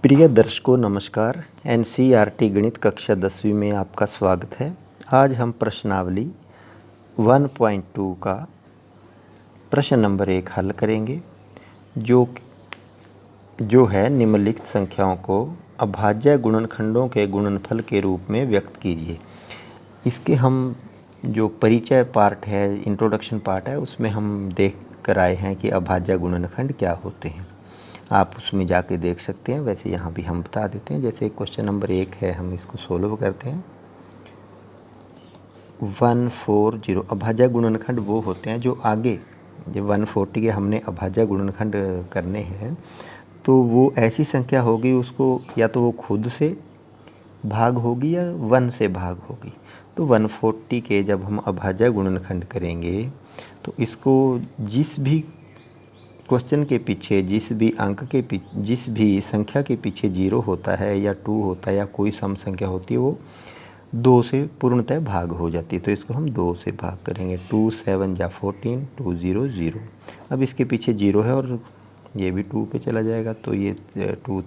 प्रिय दर्शकों नमस्कार। एनसीईआरटी गणित कक्षा 10वीं में आपका स्वागत है। आज हम प्रश्नावली 1.2 का प्रश्न नंबर 1 हल करेंगे, जो है निम्नलिखित संख्याओं को अभाज्य गुणनखंडों के गुणनफल के रूप में व्यक्त कीजिए। इसके हम जो परिचय पार्ट है, इंट्रोडक्शन पार्ट है, उसमें हम देख कर आए हैं कि अभाज्य गुणनखंड क्या होते हैं। आप उसमें जाके देख सकते हैं। वैसे यहाँ भी हम बता देते हैं। जैसे क्वेश्चन नंबर 1 है, हम इसको सोल्व करते हैं। 140 अभाज्य गुणनखंड वो होते हैं जो आगे जब 140 के हमने अभाज्य गुणनखंड करने हैं तो वो ऐसी संख्या होगी, उसको या तो वो खुद से भाग होगी या 1 से भाग होगी। तो 140 के जब हम अभाज्य गुणनखंड करेंगे तो इसको जिस भी क्वेश्चन के पीछे, जिस भी संख्या के पीछे 0 होता है या 2 होता है या कोई सम संख्या होती है, वो 2 से पूर्णतः भाग हो जाती है। तो इसको हम 2 से भाग करेंगे। 2 7 जा 14, 2 0 0। अब इसके पीछे 0 है और ये भी 2 पे चला जाएगा, तो ये 2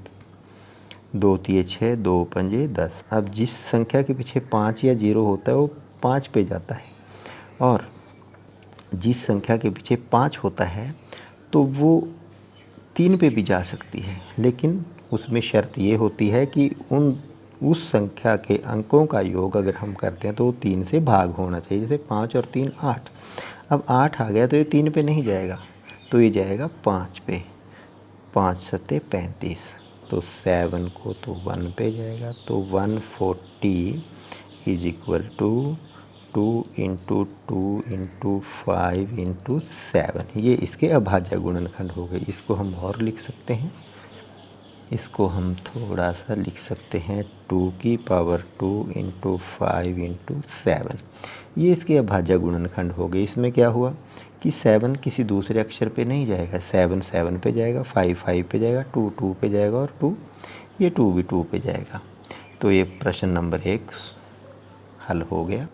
2 3 6, 2 5 10। अब जिस संख्या के पीछे 5 या 0 होता है वो 5 पे जाता है, और जिस संख्या के पीछे 5 होता है तो वो 3 पे भी जा सकती है, लेकिन उसमें शर्त ये होती है कि उस संख्या के अंकों का योग अगर हम करते हैं तो वो 3 से भाग होना चाहिए। जैसे 5 और 3 8। अब 8 आ गया तो ये 3 पे नहीं जाएगा, तो ये जाएगा 5 पे। 5 सत्ते 35, तो 7 को तो 1 पे जाएगा। तो 140 is equal to 2 into 2 into 5 into 7। ये इसके अभाज्य गुणनखंड हो गए। इसको हम और लिख सकते हैं। इसको हम थोड़ा सा लिख सकते हैं 2 की पावर 2 इंटू 5 इंटू 7। ये इसके अभाज्य गुणनखंड हो गए। इसमें क्या हुआ कि 7 किसी दूसरे अक्षर पे नहीं जाएगा। 7 7 पे जाएगा, 5 5 पे जाएगा, 2 2 पे जाएगा, और 2 ये 2 भी 2 पे जाएगा। तो ये प्रश्न नंबर 1 हल हो गया।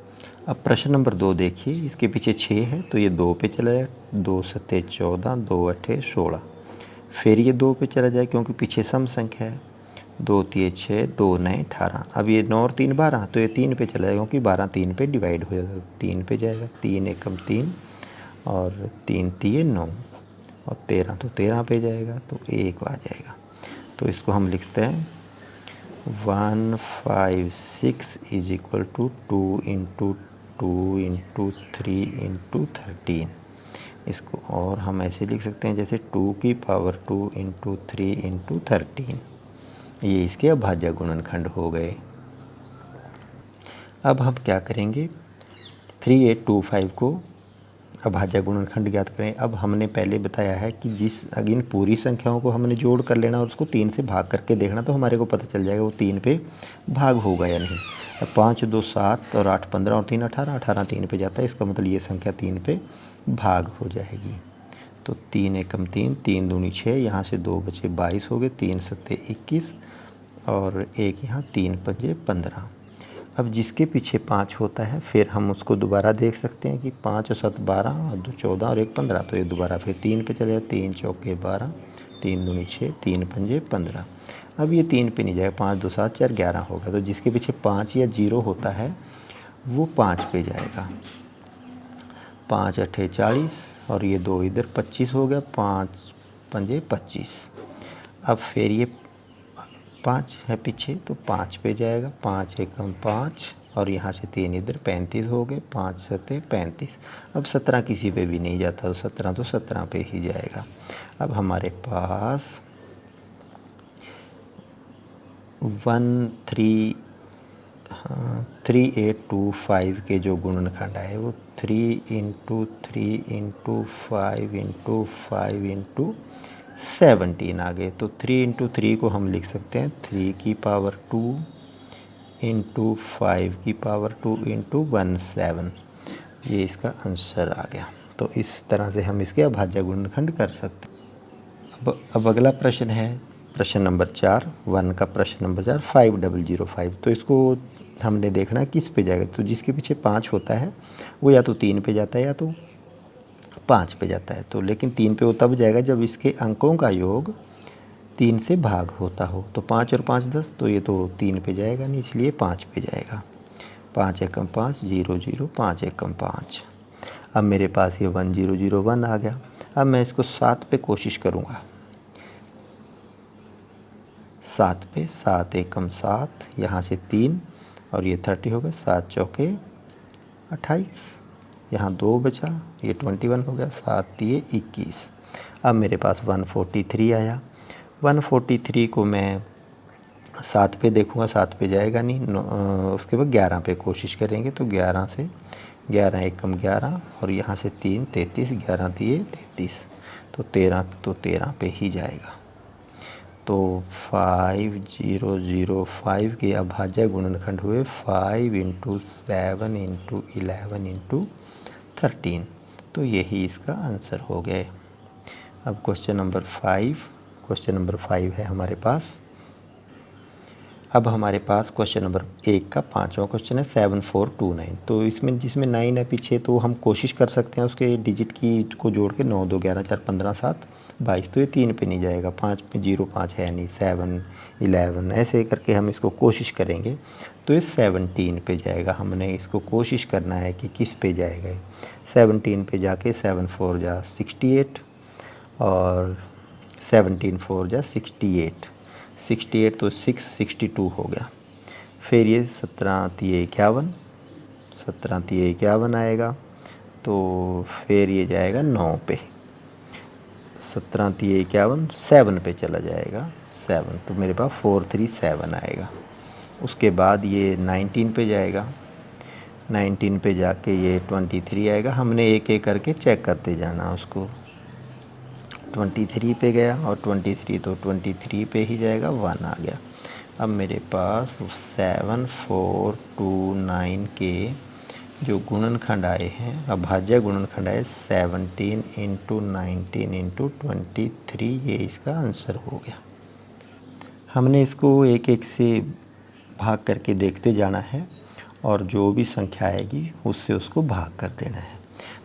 अब प्रश्न नंबर 2 देखिए। इसके पीछे 6 है तो ये 2 पे चला जाए। 2 सत्ते 14, 2 अट्ठे 16। फिर ये 2 पे चला जाए क्योंकि पीछे सम संख्या है। 2 3 6, 2 9 18। अब ये 9 और 3 12, तो ये 3 पे चला जाएगा क्योंकि 12 3 पे डिवाइड हो जाएगा। 3 पे जाएगा। 3 एकम 3 और 3 3 9, और 13 तो 13 पे जाएगा, तो 1 आ जाएगा। तो इसको हम लिखते हैं 156 is equal to 2 into 2 into 3 into 13। इसको और हम ऐसे लिख सकते हैं जैसे 2 की पावर 2 इंटू 3 इंटू 13। ये इसके अभाज्य गुणनखंड हो गए। अब हम क्या करेंगे, 3825 को अभाज्य गुणनखंड ज्ञात करें। अब हमने पहले बताया है कि इन पूरी संख्याओं को हमने जोड़ कर लेना और उसको 3 से भाग करके देखना, तो हमारे को पता चल जाएगा वो 3 पे भाग होगा या नहीं। अब 5 2 7 और 8 15 और 3 18, 18 3 पे जाता है। इसका मतलब ये संख्या 3 पे भाग हो जाएगी। तो 3 एकम 3, 3 दूनी 6, यहाँ से 2 बचे 22 हो गए। 3 सत्ते 21 और 1 यहाँ, 3 पंजे 15। अब जिसके पीछे 5 होता है फिर हम उसको दोबारा देख सकते हैं कि 5 और 7 12 और 2 14 और 1 15। तो ये दोबारा फिर 3 पे चले जाए। 3 चौके 12, 3 दूनी 6, 3 पंजे 15। अब ये 3 पे नहीं जाएगा। 5 2 7 4 11 होगा। तो जिसके पीछे 5 या 0 होता है वो 5 पे जाएगा। 5 अट्ठे 40 और ये 2 इधर 25 हो गया। 5 पंजे 25। अब फिर ये 5 है पीछे, तो 5 पे जाएगा। 5 एकम 5 और यहाँ से 3 इधर 35 हो गए। 5 सत्ते 35। अब 17 किसी पे भी नहीं जाता, तो 17 पे ही जाएगा। अब हमारे पास 3825 के जो गुणनखंड है वो 3 इंटू 3 इंटू 5 इंटू 5 इंटू 17 आ गए। तो 3 इंटू 3 को हम लिख सकते हैं 3 की पावर 2 इंटू 5 की पावर 2 इंटू 17। ये इसका आंसर आ गया। तो इस तरह से हम इसके अभाज्य गुणनखंड कर सकते हैं। अब अगला प्रश्न है प्रश्न नंबर 4, 1 का प्रश्न नंबर 4, 5005। तो इसको हमने देखना किस पे जाएगा। तो जिसके पीछे 5 होता है वो या तो 3 पे जाता है या तो 5 पे जाता है। तो लेकिन 3 पे वो तब जाएगा जब इसके अंकों का योग 3 से भाग होता हो। तो 5 और 5 10, तो ये तो 3 पे जाएगा नहीं, इसलिए 5 पे जाएगा। 5 एकम 5, 0 0, 5 एकम 5। अब मेरे पास ये 1 0 0 1 आ गया। अब मैं इसको 7 पे कोशिश करूँगा। 7 पे, 7 एकम 7, यहाँ से 3 और ये 30 हो गए। 7 चौके 28, यहाँ 2 बचा, ये 21 हो गया। 7 दिए 21। अब मेरे पास 143 आया। 143 को मैं 7 पे देखूँगा, 7 पे जाएगा नहीं। उसके बाद 11 पे कोशिश करेंगे। तो 11 से 11 एकम 11 और यहाँ से 3 33, 11 दिए 33, तो 13 पे ही जाएगा। तो 5005 के अभाज्य गुणनखंड हुए 5 × 7 × 11 × 13। तो यही इसका आंसर हो गया। अब क्वेश्चन नंबर 5 है हमारे पास। अब हमारे पास क्वेश्चन नंबर 1 का 5वां क्वेश्चन है 7429। तो इसमें जिसमें 9 है पीछे, तो हम कोशिश कर सकते हैं उसके डिजिट की को जोड़ के 9 2 11 4 15 7 22। तो ये 3 पे नहीं जाएगा, 5 पे 0 5 है नहीं, 7 11 ऐसे करके हम इसको कोशिश करेंगे। तो ये 17 पे जाएगा। हमने इसको कोशिश करना है कि किस पे जाएगा। 17 पे जाके 7 4 जा 68 और 17 4 जा 68, 68 तो 6 62 हो गया। फिर ये 17 3 51, 17 3 51 आएगा। तो फिर ये जाएगा 9 पे। 17 3 51 7 पे चला जाएगा, 7, तो मेरे पास 437 आएगा। उसके बाद ये 19 पे जाएगा। 19 पे जाके ये 23 आएगा। हमने एक एक करके चेक करते जाना उसको। 23 पे गया और 23, तो 23 पे ही जाएगा, 1 आ गया। अब मेरे पास 7429 के जो गुणनखंड आए हैं, अभाज्य गुणनखंड आए 17 × 19 × 23, ये इसका आंसर हो गया। हमने इसको एक एक से भाग करके देखते जाना है और जो भी संख्या आएगी उससे उसको भाग कर देना है।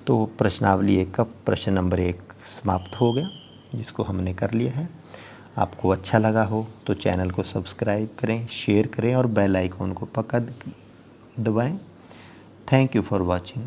तो प्रश्नावली 1 का प्रश्न नंबर 1 समाप्त हो गया, जिसको हमने कर लिया है। आपको अच्छा लगा हो तो चैनल को सब्सक्राइब करें, शेयर करें और बेल आइकॉन को पक्का दबाएं। Thank you for watching.